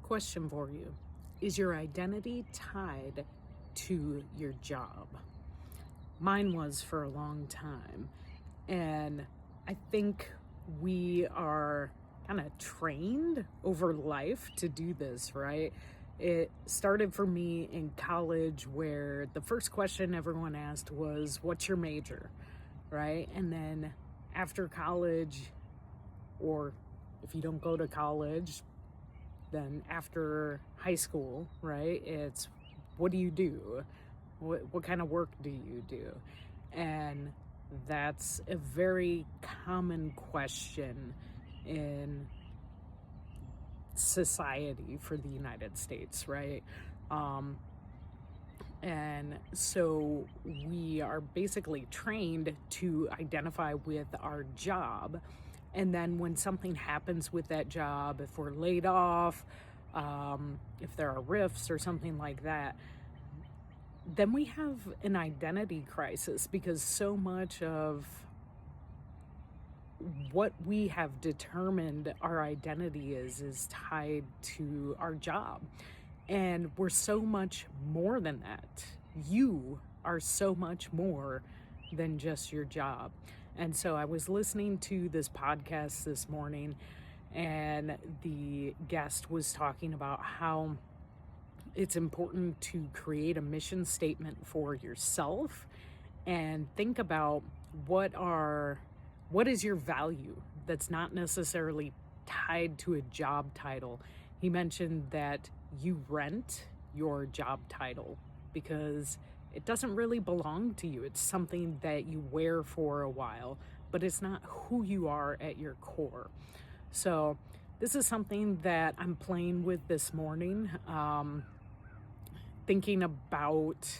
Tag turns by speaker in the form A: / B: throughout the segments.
A: Question for you. Is your identity tied to your job? Mine was for a long time. And I think we are kind of trained over life to do this, right? It started for me in college where the first question everyone asked was, "What's your major?" Right? And then after college, or if you don't go to college, then after high school, right? It's, what do you do? What kind of work do you do? And that's a very common question in society for the United States, right? And so we are basically trained to identify with our job. And then when something happens with that job, if we're laid off, if there are rifts or something like that, then we have an identity crisis, because so much of what we have determined our identity is tied to our job. And we're so much more than that. You are so much more than just your job. And so I was listening to this podcast this morning, and the guest was talking about how it's important to create a mission statement for yourself and think about what is your value that's not necessarily tied to a job title. He mentioned that you rent your job title because it doesn't really belong to you. It's something that you wear for a while, but it's not who you are at your core. So this is something that I'm playing with this morning, thinking about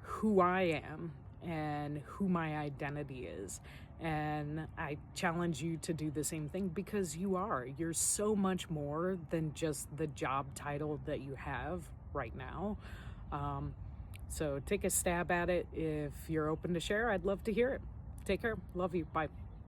A: who I am and who my identity is. And I challenge you to do the same thing, because you're so much more than just the job title that you have right now. So take a stab at it. If you're open to share, I'd love to hear it. Take care. Love you. Bye.